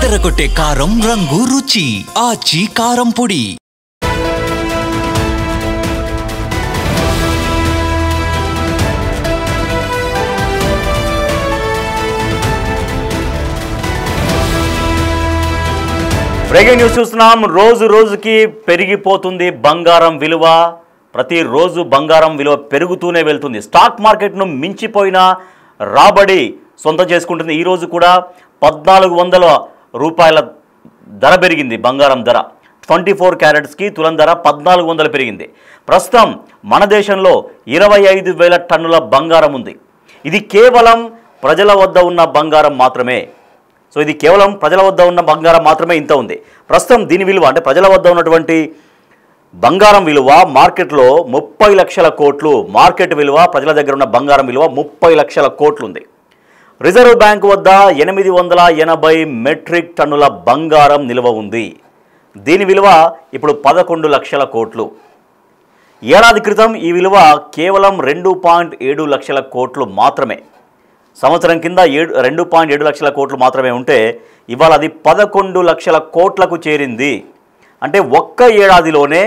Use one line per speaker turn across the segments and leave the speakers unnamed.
అదరగొట్టే కారం రంగు రుచి ఆచి కారం పొడి.
బ్రేకింగ్ న్యూస్ చూస్తున్నాం. రోజు రోజుకి పెరిగిపోతుంది బంగారం విలువ. ప్రతిరోజు బంగారం విలువ పెరుగుతూనే వెళ్తుంది. స్టాక్ మార్కెట్ను మించిపోయిన రాబడి సొంతం చేసుకుంటుంది. ఈరోజు కూడా 1400 రూపాయల ధర పెరిగింది. బంగారం ధర 24 క్యారెట్స్కి తులం ధర 1400 పెరిగింది. ప్రస్తుతం మన దేశంలో 25,000 టన్నుల బంగారం ఉంది. ఇది కేవలం ప్రజల వద్ద ఉన్న బంగారం మాత్రమే. సో ఇది కేవలం ప్రజల వద్ద ఉన్న బంగారం మాత్రమే ఇంత ఉంది. ప్రస్తుతం దీని విలువ అంటే ప్రజల వద్ద ఉన్నటువంటి బంగారం విలువ మార్కెట్లో 30 లక్షల కోట్లు. మార్కెట్ విలువ ప్రజల దగ్గర ఉన్న బంగారం విలువ 30 లక్షల కోట్లు ఉంది. రిజర్వ్ బ్యాంక్ వద్ద 880 మెట్రిక్ టన్నుల బంగారం నిల్వ ఉంది. దీని విలువ ఇప్పుడు 11 లక్షల కోట్లు. ఏడాది క్రితం ఈ విలువ కేవలం 2.7 లక్షల కోట్లు మాత్రమే. సంవత్సరం కింద 2.7 లక్షల కోట్లు మాత్రమే ఉంటే ఇవాళ అది 11 లక్షల కోట్లకు చేరింది. అంటే ఒక్క ఏడాదిలోనే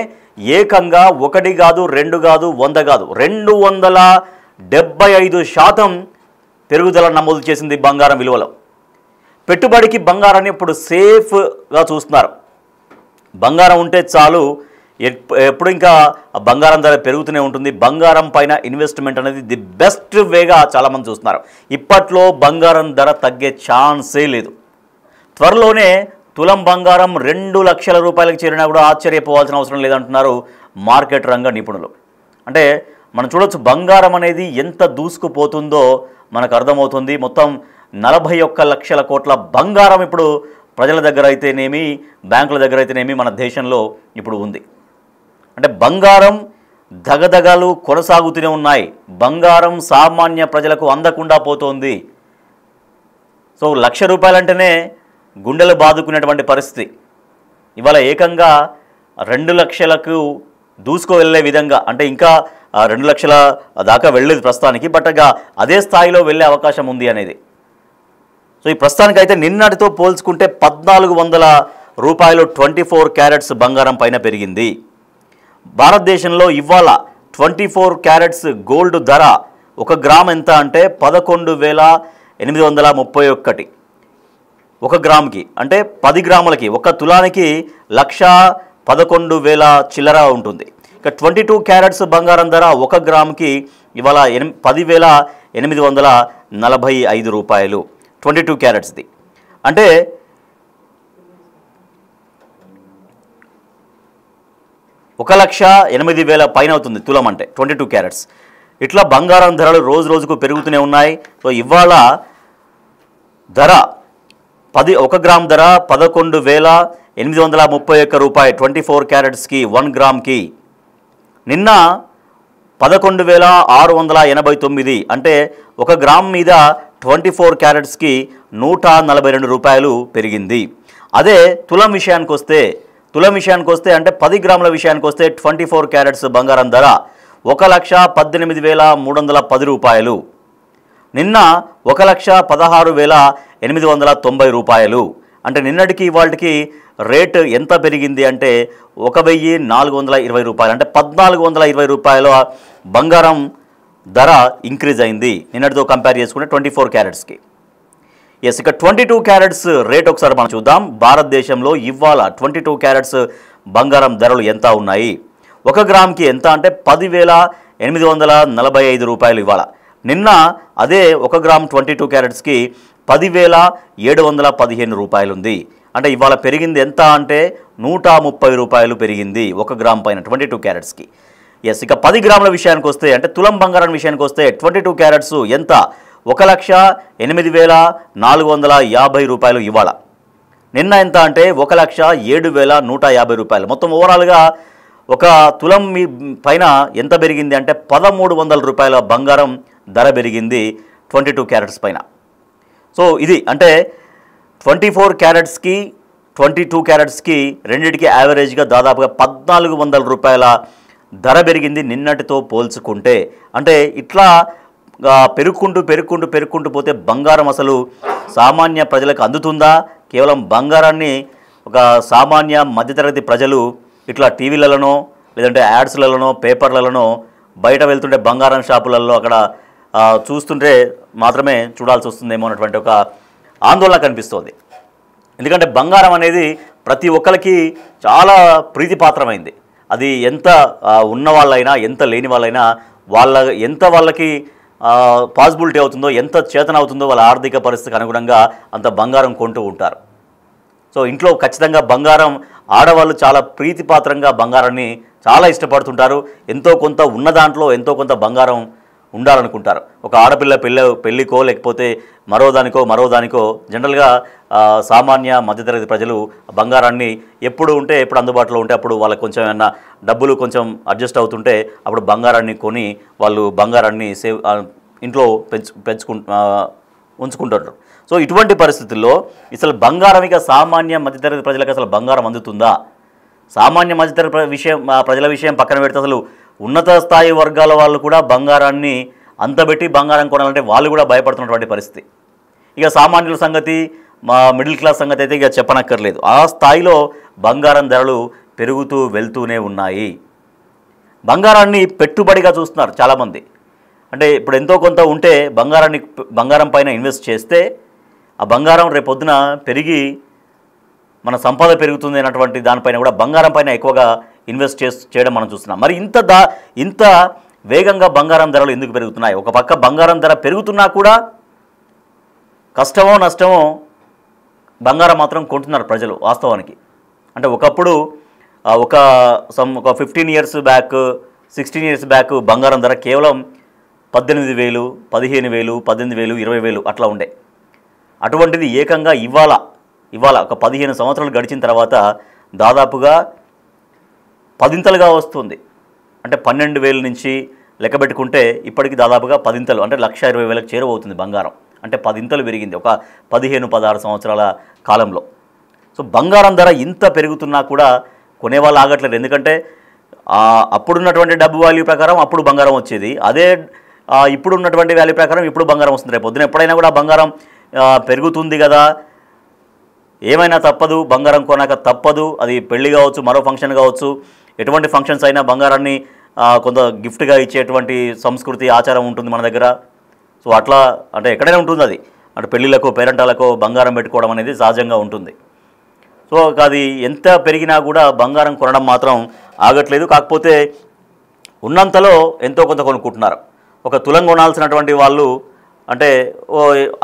ఏకంగా 1 కాదు 2 కాదు 100 కాదు 275% పెరుగుదల నమోదు చేసింది బంగారం విలువలో. పెట్టుబడికి బంగారాన్ని ఇప్పుడు సేఫ్గా చూస్తున్నారు. బంగారం ఉంటే చాలు, ఎప్పుడు ఇంకా బంగారం ధర పెరుగుతూనే ఉంటుంది. బంగారం పైన ఇన్వెస్ట్మెంట్ అనేది ది బెస్ట్ వేగా చాలామంది చూస్తున్నారు. ఇప్పట్లో బంగారం ధర తగ్గే ఛాన్సే లేదు. త్వరలోనే తులం బంగారం 2 లక్షల రూపాయలకు చేరినా కూడా ఆశ్చర్యపోవాల్సిన అవసరం లేదంటున్నారు మార్కెట్ రంగ నిపుణులు. అంటే మనం చూడొచ్చు బంగారం అనేది ఎంత దూసుకుపోతుందో మనకు అర్థమవుతుంది. మొత్తం 41 లక్షల కోట్ల బంగారం ఇప్పుడు ప్రజల దగ్గర అయితేనేమి బ్యాంకుల దగ్గర అయితేనేమి మన దేశంలో ఇప్పుడు ఉంది. అంటే బంగారం దగదగలు కొనసాగుతూనే ఉన్నాయి. బంగారం సామాన్య ప్రజలకు అందకుండా పోతోంది. సో 1,00,000 రూపాయలంటేనే గుండెలు బాదుకునేటువంటి పరిస్థితి. ఇవాళ ఏకంగా 2 లక్షలకు దూసుకు వెళ్ళే విధంగా, అంటే ఇంకా 2 లక్షల దాకా వెళ్ళేది ప్రస్తుతానికి, బట్ అదే స్థాయిలో వెళ్ళే అవకాశం ఉంది అనేది. సో ఈ ప్రస్తుతానికైతే నిన్నటితో పోల్చుకుంటే 1400 రూపాయలు 24 క్యారెట్స్ బంగారం పైన పెరిగింది. భారతదేశంలో ఇవాళ 24 క్యారెట్స్ గోల్డ్ ధర 1 గ్రామ్ ఎంత అంటే 11,831. 1 గ్రామ్కి అంటే 10 గ్రాములకి 1 తులానికి 1,11,000 చిల్లర ఉంటుంది. ఇక 22 క్యారెట్స్ బంగారం ధర 1 గ్రామ్కి ఇవాళ 10,845 రూపాయలు 22 క్యారెట్స్ది. అంటే 1,08,000 పైన అవుతుంది తులం అంటే 22 క్యారెట్స్. ఇట్లా బంగారం ధరలు రోజు రోజుకు పెరుగుతూనే ఉన్నాయి. సో ఇవాళ ధర 1 గ్రామ్ ధర 11,831 రూపాయలు 24 క్యారెట్స్కి 1 గ్రామ్కి. నిన్న 11,689 అంటే 1 గ్రామ్ మీద 24 క్యారెట్స్కి 142 రూపాయలు పెరిగింది. అదే తులం విషయానికి వస్తే అంటే 10 గ్రాముల విషయానికి వస్తే 24 క్యారెట్స్ బంగారం ధర 1,18,310 రూపాయలు. నిన్న 1,16,890 రూపాయలు. అంటే నిన్నటికి ఇవాళకి రేటు ఎంత పెరిగింది అంటే 1,420 రూపాయలు. అంటే 1,420 రూపాయల బంగారం ధర ఇంక్రీజ్ అయింది నిన్నటితో కంపేర్ చేసుకుంటే 24 క్యారెట్స్కి. ఎస్, ఇక 22 క్యారెట్స్ రేట్ ఒకసారి మనం చూద్దాం. భారతదేశంలో ఇవాళ 22 క్యారెట్స్ బంగారం ధరలు ఎంత ఉన్నాయి? 1 గ్రామ్కి ఎంత అంటే 10,845 రూపాయలు ఇవాళ. నిన్న అదే 1 గ్రామ్ 22 క్యారెట్స్కి 10,715 రూపాయలు ఉంది. అంటే ఇవాళ పెరిగింది ఎంత అంటే 130 రూపాయలు పెరిగింది 1 గ్రామ్ పైన 22 క్యారెట్స్కి. ఎస్, ఇక 10 గ్రాముల విషయానికి వస్తే అంటే తులం బంగారం విషయానికి వస్తే 22 క్యారెట్స్ ఎంత 1,08,450 రూపాయలు ఇవాళ. నిన్న ఎంత అంటే 1,07,150 రూపాయలు. మొత్తం ఓవరాల్గా 1 తులం పైన ఎంత పెరిగింది అంటే 1,300 రూపాయల బంగారం ధర పెరిగింది 22 క్యారెట్స్ పైన. సో ఇది అంటే 24 క్యారెట్స్కి 22 క్యారెట్స్కి రెండింటికి యావరేజ్గా దాదాపుగా 1,400 రూపాయల ధర పెరిగింది నిన్నటితో పోల్చుకుంటే. అంటే ఇట్లా పెరుగుకుంటూ పోతే బంగారం అసలు సామాన్య ప్రజలకు అందుతుందా కేవలం బంగారాన్ని ఒక సామాన్య మధ్యతరగతి ప్రజలు ఇట్లా టీవీలలోనో లేదంటే యాడ్స్లలోనో పేపర్లలోనో బయట వెళ్తుంటే బంగారం షాపులలో అక్కడ చూస్తుంటే మాత్రమే చూడాల్సి వస్తుందేమో అన్నటువంటి ఒక ఆందోళన కనిపిస్తోంది. ఎందుకంటే బంగారం అనేది ప్రతి ఒక్కరికి చాలా ప్రీతిపాత్రమైంది. అది ఎంత ఉన్న వాళ్ళైనా ఎంత లేని వాళ్ళైనా వాళ్ళకి పాసిబిలిటీ అవుతుందో, ఎంత చేతన అవుతుందో వాళ్ళ ఆర్థిక పరిస్థితికి అనుగుణంగా అంత బంగారం కొంటూ ఉంటారు. సో ఇంట్లో ఖచ్చితంగా బంగారం ఆడవాళ్ళు చాలా ప్రీతిపాత్రంగా బంగారాన్ని చాలా ఇష్టపడుతుంటారు. ఎంతో కొంత ఉన్న దాంట్లో ఎంతో కొంత బంగారం ఉండాలనుకుంటారు. ఒక ఆడపిల్ల పెళ్ళికో లేకపోతే మరో దానికో జనరల్గా సామాన్య మధ్యతరగతి ప్రజలు బంగారాన్ని ఎప్పుడు అందుబాటులో ఉంటే అప్పుడు వాళ్ళకి కొంచెం ఏమన్నా డబ్బులు కొంచెం అడ్జస్ట్ అవుతుంటే అప్పుడు బంగారాన్ని కొని వాళ్ళు బంగారాన్ని ఇంట్లో ఉంచుకుంటారు. సో ఇటువంటి పరిస్థితుల్లో అసలు బంగారం ఇక సామాన్య మధ్యతరగతి ప్రజలకు అసలు బంగారం అందుతుందా? సామాన్య మధ్యతరగతి ప్రజల విషయం పక్కన పెడితే అసలు ఉన్నత స్థాయి వర్గాల వాళ్ళు కూడా బంగారాన్ని అంతబెట్టి బంగారం కొనాలంటే వాళ్ళు కూడా భయపడుతున్నటువంటి పరిస్థితి. ఇక సామాన్యుల సంగతి, మా మిడిల్ క్లాస్ సంగతి అయితే ఇక చెప్పనక్కర్లేదు. ఆ స్థాయిలో బంగారం ధరలు పెరుగుతూ వెళ్తూనే ఉన్నాయి. బంగారాన్ని పెట్టుబడిగా చూస్తున్నారు చాలామంది. అంటే ఇప్పుడు ఎంతో కొంత ఉంటే బంగారం పైన ఇన్వెస్ట్ చేస్తే ఆ బంగారం రేపొద్దున పెరిగి మన సంపద పెరుగుతుంది అన్నటువంటి దానిపైన కూడా బంగారం పైన ఎక్కువగా ఇన్వెస్ట్ చేయడం మనం చూస్తున్నాం. మరి ఇంత వేగంగా బంగారం ధరలు ఎందుకు పెరుగుతున్నాయి? ఒక పక్క బంగారం ధర పెరుగుతున్నా కూడా కష్టమో నష్టమో బంగారం మాత్రం కొంటున్నారు ప్రజలు వాస్తవానికి. అంటే ఒకప్పుడు ఒక 15 years బ్యాక్ 16 years బ్యాక్ బంగారం ధర కేవలం 18,000, 15,000, 18,000, 20,000 అట్లా ఉండే. అటువంటిది ఏకంగా ఇవాళ ఒక 15 సంవత్సరాలు గడిచిన తర్వాత దాదాపుగా 10 వస్తుంది. అంటే 12,000 నుంచి లెక్క పెట్టుకుంటే ఇప్పటికి దాదాపుగా 10 అంటే 1,20,000 చేరువవుతుంది బంగారం. అంటే 10 పెరిగింది ఒక 15-16 సంవత్సరాల కాలంలో. సో బంగారం ధర ఇంత పెరుగుతున్నా కూడా కొనేవాళ్ళు ఆగట్లేదు. ఎందుకంటే అప్పుడున్నటువంటి డబ్బు వాల్యూ ప్రకారం అప్పుడు బంగారం వచ్చేది, అదే ఇప్పుడు ఉన్నటువంటి వాల్యూ ప్రకారం ఇప్పుడు బంగారం వస్తుంది. రేపు పొద్దున ఎప్పుడైనా కూడా బంగారం పెరుగుతుంది కదా, ఏమైనా తప్పదు, బంగారం కొనాక తప్పదు. అది పెళ్లి కావచ్చు, మరో ఫంక్షన్ కావచ్చు, ఎటువంటి ఫంక్షన్స్ అయినా బంగారాన్ని కొంత గిఫ్ట్గా ఇచ్చేటువంటి సంస్కృతి ఆచారం ఉంటుంది మన దగ్గర. సో అట్లా అంటే ఎక్కడైనా ఉంటుంది అది. అంటే పెళ్ళిళ్ళకో పేరెంటాలకో బంగారం పెట్టుకోవడం అనేది సహజంగా ఉంటుంది. సో అది ఎంత పెరిగినా కూడా బంగారం కొనడం మాత్రం ఆగట్లేదు. కాకపోతే ఉన్నంతలో ఎంతో కొంత కొనుక్కుంటున్నారు. ఒక తులం కొనాల్సినటువంటి వాళ్ళు అంటే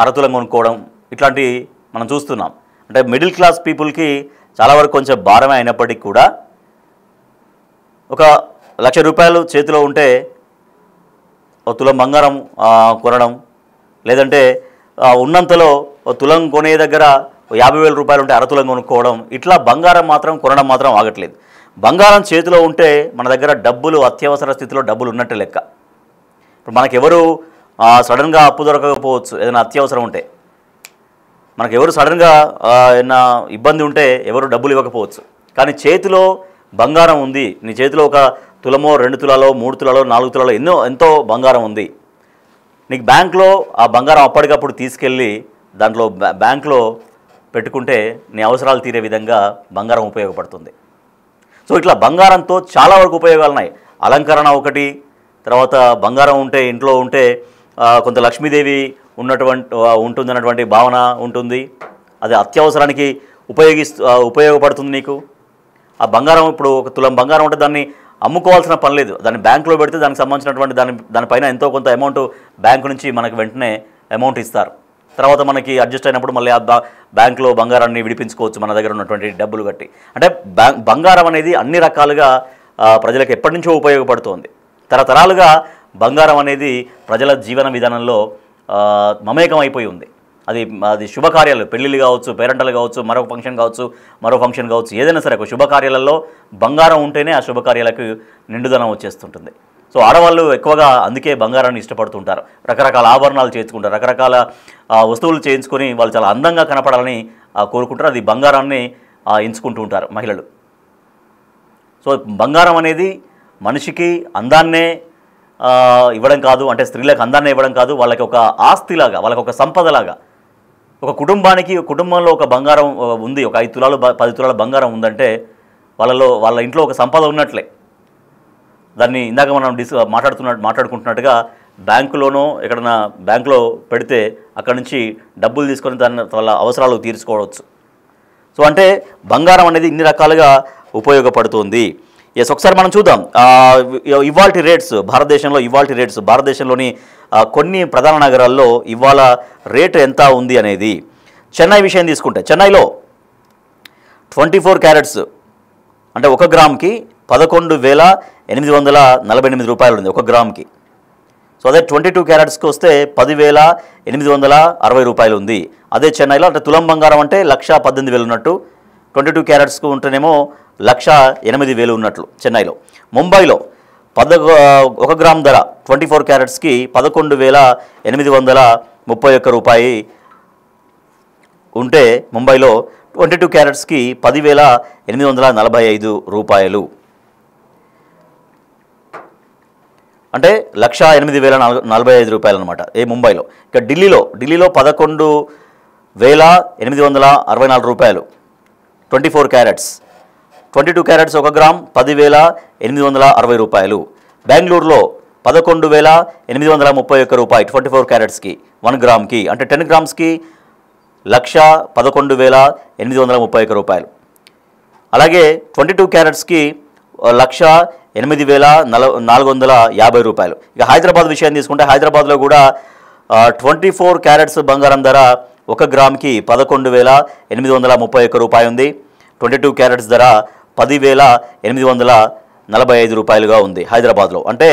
అరతులం కొనుక్కోవడం ఇట్లాంటివి మనం చూస్తున్నాం. అంటే మిడిల్ క్లాస్ పీపుల్కి చాలా వరకు కొంచెం భారమే అయినప్పటికీ కూడా ఒక ₹1,00,000 చేతిలో ఉంటే ఒక తులం బంగారం కొనడం, లేదంటే ఉన్నంతలో తులం కొనే దగ్గర ₹50,000 ఉంటే అరతులం కొనుక్కోవడం, ఇట్లా బంగారం మాత్రం కొనడం మాత్రం ఆగట్లేదు. బంగారం చేతిలో ఉంటే మన దగ్గర డబ్బులు అత్యవసర స్థితిలో డబ్బులు ఉన్నట్టే లెక్క. ఇప్పుడు మనకెవరు సడన్గా అప్పు దొరకకపోవచ్చు, ఏదైనా అత్యవసరం ఉంటే మనకెవరు సడన్గా ఏదైనా ఇబ్బంది ఉంటే ఎవరు డబ్బులు ఇవ్వకపోవచ్చు. కానీ చేతిలో బంగారం ఉంది, నీ చేతిలో ఒక తులమో 2 తులాలో 3 తులాలో 4 తులాలో ఎంతో బంగారం ఉంది. నీకు బ్యాంక్లో ఆ బంగారం అప్పటికప్పుడు తీసుకెళ్ళి దాంట్లో బ్యాంక్లో పెట్టుకుంటే నీ అవసరాలు తీరే విధంగా బంగారం ఉపయోగపడుతుంది. సో ఇట్లా బంగారంతో చాలా వరకు ఉపయోగాలు ఉన్నాయి. అలంకరణ ఒకటి, తర్వాత బంగారం ఉంటే ఇంట్లో ఉంటే కొంత లక్ష్మీదేవి ఉంటుందన్నటువంటి భావన ఉంటుంది. అది అత్యవసరానికి ఉపయోగపడుతుంది నీకు. ఆ బంగారం ఇప్పుడు ఒక తులం బంగారం ఉంటే దాన్ని అమ్ముకోవాల్సిన పని లేదు. దాన్ని బ్యాంకులో పెడితే దానికి సంబంధించినటువంటి దానిపైన ఎంతో కొంత అమౌంట్ బ్యాంకు నుంచి మనకు వెంటనే అమౌంట్ ఇస్తారు. తర్వాత మనకి అడ్జస్ట్ అయినప్పుడు మళ్ళీ ఆ బ్యాంకులో బంగారాన్ని విడిపించుకోవచ్చు మన దగ్గర ఉన్నటువంటి డబ్బులు కట్టి. అంటే బంగారం అనేది అన్ని రకాలుగా ప్రజలకు ఎప్పటి నుంచో ఉపయోగపడుతోంది. తరతరాలుగా బంగారం అనేది ప్రజల జీవన విధానంలో మమేకం అయిపోయి ఉంది. అది శుభకార్యాలు, పెళ్ళిళ్ళు కావచ్చు, పేరెంటలు కావచ్చు, మరో ఫంక్షన్ కావచ్చు, ఏదైనా సరే ఒక శుభకార్యాలలో బంగారం ఉంటేనే ఆ శుభకార్యాలకు నిండుదనం వచ్చేస్తుంటుంది. సో ఆడవాళ్ళు ఎక్కువగా అందుకే బంగారాన్ని ఇష్టపడుతుంటారు. రకరకాల ఆభరణాలు చేయించుకుంటారు, రకరకాల వస్తువులు చేయించుకొని వాళ్ళు చాలా అందంగా కనపడాలని కోరుకుంటారు. అది బంగారాన్ని ఎంచుకుంటూ ఉంటారు మహిళలు. సో బంగారం అనేది మనిషికి అందాన్నే ఇవ్వడం కాదు, అంటే స్త్రీలకు అందాన్నే ఇవ్వడం కాదు, వాళ్ళకి ఒక ఆస్తిలాగా, వాళ్ళకి ఒక సంపదలాగా, ఒక కుటుంబంలో ఒక బంగారం ఉంది, ఒక 5 తులాలు 10 తులాల బంగారం ఉందంటే వాళ్ళ ఇంట్లో ఒక సంపద ఉన్నట్లే. దాన్ని ఇందాక మనం మాట్లాడుకుంటున్నట్టుగా బ్యాంకులోనో ఎక్కడన్నా బ్యాంకులో పెడితే అక్కడ నుంచి డబ్బులు తీసుకొని వాళ్ళ అవసరాలు తీర్చుకోవచ్చు. సో అంటే బంగారం అనేది ఇన్ని రకాలుగా ఉపయోగపడుతుంది. ఎస్, ఒకసారి మనం చూద్దాం ఇవాల్టి రేట్స్. భారతదేశంలోని కొన్ని ప్రధాన నగరాల్లో ఇవాళ రేటు ఎంత ఉంది అనేది. చెన్నై విషయం తీసుకుంటే చెన్నైలో 24 క్యారెట్స్ అంటే 1 గ్రామ్కి 11,848 రూపాయలు ఉంది 1 గ్రామ్కి. సో అదే 22 క్యారెట్స్కి వస్తే 10,860 రూపాయలు ఉంది. అదే చెన్నైలో అంటే తులం బంగారం అంటే 1,18,000 ఉన్నట్టు, 22 క్యారెట్స్కు ఉంటేనేమో 1,08,000 ఉన్నట్లు చెన్నైలో. ముంబైలో 1 గ్రామ్ ధర 24 క్యారెట్స్కి 11,831 రూపాయి ఉంటే ముంబైలో 22 క్యారెట్స్కి 10,845 రూపాయలు అంటే 1,08,045 రూపాయలు అనమాట ముంబైలో. ఇక ఢిల్లీలో 11,864 రూపాయలు 24 క్యారెట్స్. 22 క్యారెట్స్ 1 గ్రామ్ 10,860 రూపాయలు. బెంగళూరులో 11,831 రూపాయలు 24 క్యారెట్స్కి 1 గ్రామ్కి, అంటే 10 గ్రామ్స్కి 1,11,831 రూపాయలు. అలాగే 22 క్యారెట్స్కి 1,08,450 రూపాయలు. ఇక హైదరాబాద్ విషయాన్ని తీసుకుంటే హైదరాబాద్లో కూడా 24 క్యారెట్స్ బంగారం ధర 1 గ్రామ్కి 11,831 రూపాయి ఉంది. 22 క్యారెట్స్ ధర 10,845 రూపాయలుగా ఉంది హైదరాబాద్లో. అంటే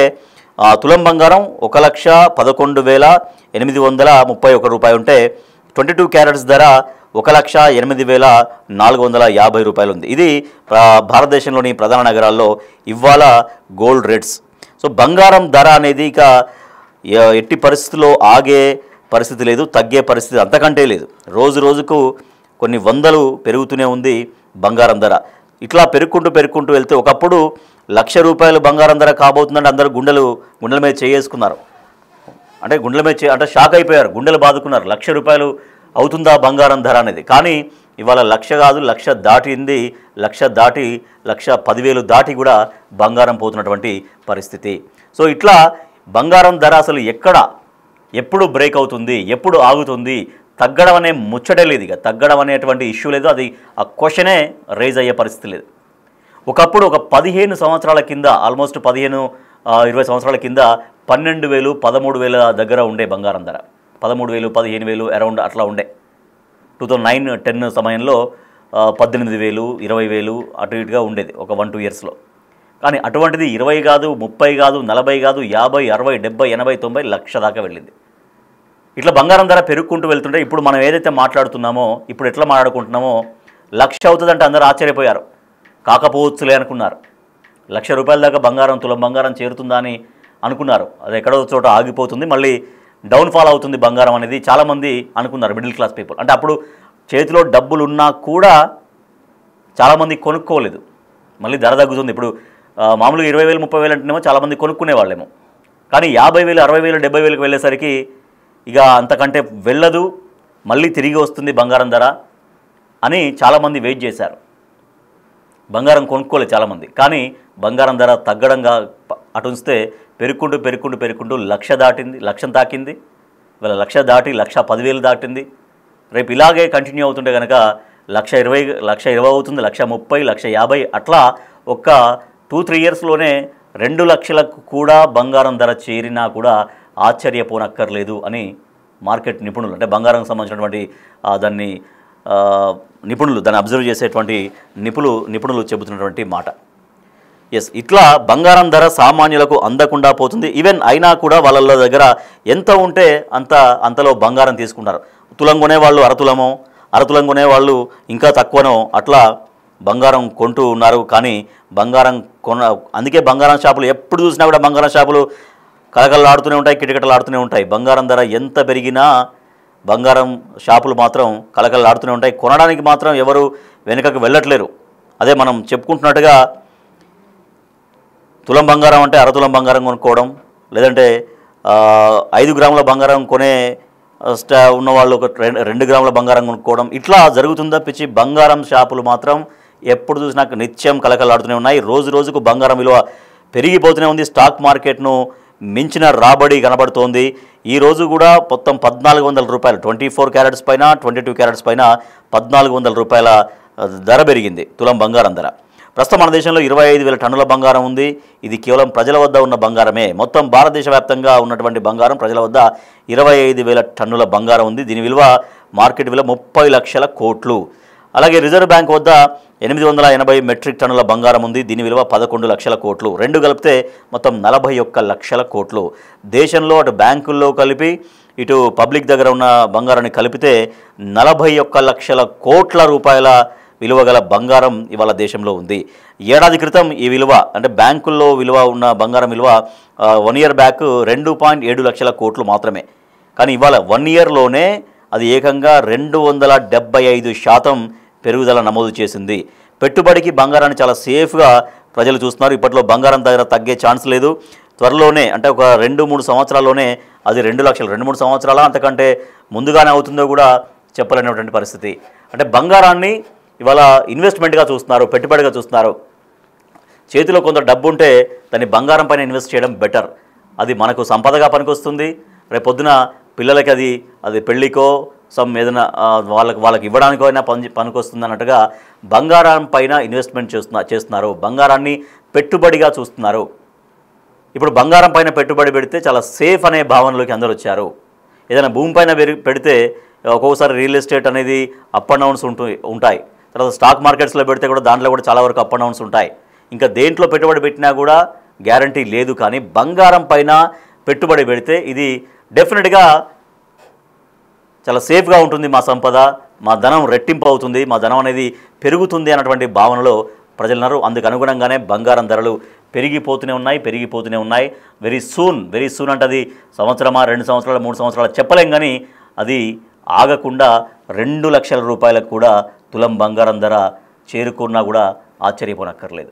తులం బంగారం 1,11,831 రూపాయలు ఉంటే 22 క్యారెట్స్ ధర 1,08,450 రూపాయలు ఉంది. ఇది భారతదేశంలోని ప్రధాన నగరాల్లో ఇవాళ గోల్డ్ రేట్స్. సో బంగారం ధర అనేది ఇక ఎట్టి పరిస్థితుల్లో ఆగే పరిస్థితి లేదు, తగ్గే పరిస్థితి అంతకంటే లేదు. రోజు రోజుకు కొన్ని వందలు పెరుగుతూనే ఉంది బంగారం ధర. ఇట్లా పెరుగుకుంటూ వెళ్తే ఒకప్పుడు 1,00,000 రూపాయలు బంగారం ధర కాబోతుందంటే అందరూ గుండెల మీద చేసుకున్నారు. అంటే గుండెల మీద అంటే షాక్ అయిపోయారు, గుండెలు బాదుకున్నారు. 1,00,000 రూపాయలు అవుతుందా బంగారం ధర అనేది. కానీ ఇవాళ 1,00,000 కాదు, 1,00,000 దాటింది. 1,00,000 దాటి 1,10,000 దాటి కూడా బంగారం పోతున్నటువంటి పరిస్థితి. సో ఇట్లా బంగారం ధర అసలు ఎప్పుడు బ్రేక్ అవుతుంది, ఎప్పుడు ఆగుతుంది, తగ్గడం అనే ముచ్చటే లేదు. ఇక తగ్గడం అనేటువంటి ఇష్యూ లేదు, అది ఆ క్వశ్చనే రైజ్ అయ్యే పరిస్థితి లేదు. ఒకప్పుడు ఒక 15 సంవత్సరాల కింద, ఆల్మోస్ట్ 15-20 సంవత్సరాల కింద 12,000 13,000 దగ్గర ఉండే బంగారం ధర. 13,000 15,000 అరౌండ్ అట్లా ఉండే. 2009-10 సమయంలో 18,000 20,000 అటు ఇటుగా ఉండేది ఒక 1-2 ఇయర్స్లో. కానీ అటువంటిది 20 కాదు, 30 కాదు, 40 కాదు, 50 60 70 80 90 1,00,000 దాకా వెళ్ళింది. ఇట్లా బంగారం ధర పెరుగుకుంటూ వెళ్తుంటే ఇప్పుడు మనం ఏదైతే మాట్లాడుతున్నామో, ఇప్పుడు ఎట్లా మాట్లాడుకుంటున్నామో 1,00,000 అవుతుందంటే అందరూ ఆశ్చర్యపోయారు. కాకపోవచ్చులే అనుకున్నారు. 1,00,000 రూపాయల దాకా తులం బంగారం చేరుతుందా అని అనుకున్నారు. అది ఎక్కడో చోట ఆగిపోతుంది, మళ్ళీ డౌన్ఫాల్ అవుతుంది బంగారం అనేది చాలామంది అనుకున్నారు, మిడిల్ క్లాస్ పీపుల్. అంటే అప్పుడు చేతిలో డబ్బులు ఉన్నా కూడా చాలామంది కొనుక్కోలేదు. మళ్ళీ ధర తగ్గుతుంది. ఇప్పుడు మామూలుగా 20,000 30,000 అంటేనేమో చాలామంది కొనుక్కునే వాళ్ళేమో. కానీ 50,000 60,000 70,000కి వెళ్ళేసరికి ఇక అంతకంటే వెళ్ళదు, మళ్ళీ తిరిగి వస్తుంది బంగారం ధర అని చాలామంది వెయిట్ చేశారు. బంగారం కొనుక్కోలేదు చాలామంది. కానీ బంగారం ధర తగ్గడంగా అటు ఉంచితే పెరుగుకుంటూ 1,00,000 దాటింది, 1,00,000 తాకింది. ఇవాళ 1,00,000 దాటి 1,10,000 దాటింది. రేపు ఇలాగే కంటిన్యూ అవుతుంటే కనుక 1,20,000 అవుతుంది, 1,30,000 1,50,000 అట్లా ఒక 2-3 ఇయర్స్లోనే 2,00,000లకు కూడా బంగారం ధర చేరినా కూడా ఆశ్చర్యపోనక్కర్లేదు అని మార్కెట్ నిపుణులు, అంటే బంగారం సంబంధించినటువంటి దాన్ని దాన్ని అబ్జర్వ్ చేసేటువంటి నిపుణులు చెబుతున్నటువంటి మాట. ఎస్, ఇట్లా బంగారం ధర సామాన్యులకు అందకుండా పోతుంది. ఈవెన్ అయినా కూడా వాళ్ళ దగ్గర ఎంత ఉంటే అంతలో బంగారం తీసుకుంటారు. తులం కొనేవాళ్ళు అరతులం కొనేవాళ్ళు ఇంకా తక్కువనో అట్లా బంగారం కొంటూ ఉన్నారు. కానీ అందుకే బంగారం షాపులు ఎప్పుడు చూసినా కూడా బంగారం షాపులు కలకలలాడుతూనే ఉంటాయి, కిటకిటలాడుతూనే ఉంటాయి. బంగారం ధర ఎంత పెరిగినా బంగారం షాపులు మాత్రం కలకలలాడుతూనే ఉంటాయి. కొనడానికి మాత్రం ఎవరు వెనుకకు వెళ్ళట్లేరు. అదే మనం చెప్పుకుంటున్నట్టుగా తులం బంగారం అంటే అరతులం బంగారం కొనుక్కోవడం, లేదంటే 5 గ్రాముల బంగారం కొనే ఉన్నవాళ్ళు ఒక 2 గ్రాముల బంగారం కొనుక్కోవడం ఇట్లా జరుగుతుందా పిచ్చి. బంగారం షాపులు మాత్రం ఎప్పుడు చూసినా నిత్యం కలకలాడుతూనే ఉన్నాయి. రోజు రోజుకు బంగారం విలువ పెరిగిపోతూనే ఉంది. స్టాక్ మార్కెట్ను మించిన రాబడి కనబడుతోంది. ఈరోజు కూడా మొత్తం 1400 రూపాయలు 24 క్యారెట్స్ పైన 22 క్యారెట్స్ పైన 1400 రూపాయల ధర పెరిగింది తులం బంగారం ధర. ప్రస్తుతం మన దేశంలో 25,000 టన్నుల బంగారం ఉంది. ఇది కేవలం ప్రజల వద్ద ఉన్న బంగారమే. మొత్తం భారతదేశ వ్యాప్తంగా ఉన్నటువంటి బంగారం ప్రజల వద్ద 25,000 టన్నుల బంగారం ఉంది. దీని విలువ మార్కెట్ విలువ 30 లక్షల కోట్లు. అలాగే రిజర్వ్ బ్యాంక్ వద్ద 880 మెట్రిక్ టన్నుల బంగారం ఉంది. దీని విలువ 11 లక్షల కోట్లు. రెండు కలిపితే మొత్తం 41 లక్షల కోట్లు. దేశంలో అటు బ్యాంకుల్లో కలిపి ఇటు పబ్లిక్ దగ్గర ఉన్న బంగారాన్ని కలిపితే 41 లక్షల కోట్ల రూపాయల విలువ గల బంగారం ఇవాళ దేశంలో ఉంది. ఏడాది క్రితం ఈ విలువ అంటే బ్యాంకుల్లో విలువ ఉన్న బంగారం విలువ 1 ఇయర్ బ్యాక్ 2.7 లక్షల కోట్లు మాత్రమే. కానీ ఇవాళ 1 ఇయర్లోనే అది ఏకంగా 275% పెరుగుదల నమోదు చేసింది. పెట్టుబడికి బంగారాన్ని చాలా సేఫ్గా ప్రజలు చూస్తున్నారు. ఇప్పట్లో బంగారం ధర తగ్గే ఛాన్స్ లేదు. త్వరలోనే అంటే ఒక 2-3 సంవత్సరాల్లోనే అది 2 లక్షలు 2-3 సంవత్సరాల అంతకంటే ముందుగానే అవుతుందో కూడా చెప్పలేనటువంటి పరిస్థితి. అంటే బంగారాన్ని ఇవాళ ఇన్వెస్ట్మెంట్గా చూస్తున్నారు, పెట్టుబడిగా చూస్తున్నారు. చేతిలో కొంత డబ్బు ఉంటే దాన్ని బంగారం పైన ఇన్వెస్ట్ చేయడం బెటర్. అది మనకు సంపదగా పనికొస్తుంది. రేపు పొద్దున పిల్లలకి అది పెళ్ళికో ఏదైనా వాళ్ళకి ఇవ్వడానికో అయినా పనికొస్తుంది అన్నట్టుగా బంగారం పైన ఇన్వెస్ట్మెంట్ చేస్తున్నారు. బంగారాన్ని పెట్టుబడిగా చూస్తున్నారు. ఇప్పుడు బంగారం పైన పెట్టుబడి పెడితే చాలా సేఫ్ అనే భావనలోకి అందరూ వచ్చారు. ఏదైనా భూమి పైన పెడితే ఒక్కొక్కసారి రియల్ ఎస్టేట్ అనేది అప్ అండ్ డౌన్స్ ఉంటాయి. తర్వాత స్టాక్ మార్కెట్స్లో పెడితే కూడా దాంట్లో కూడా చాలా వరకు అప్ అండ్ డౌన్స్ ఉంటాయి. ఇంకా దేంట్లో పెట్టుబడి పెట్టినా కూడా గ్యారంటీ లేదు. కానీ బంగారం పైన పెట్టుబడి పెడితే ఇది డెఫినెట్గా చాలా సేఫ్గా ఉంటుంది. మా సంపద, మా ధనం రెట్టింపు అవుతుంది, మా ధనం అనేది పెరుగుతుంది అన్నటువంటి భావనలో ప్రజలున్నారు. అందుకు అనుగుణంగానే బంగారం ధరలు పెరిగిపోతూనే ఉన్నాయి. వెరీ సూన్ అంటే అది సంవత్సరమా 2 సంవత్సరాలు 3 సంవత్సరాలు చెప్పలేం. కానీ అది ఆగకుండా 2 లక్షల రూపాయలకు కూడా తులం బంగారం ధర చేరుకున్నా కూడా ఆశ్చర్యపోనక్కర్లేదు.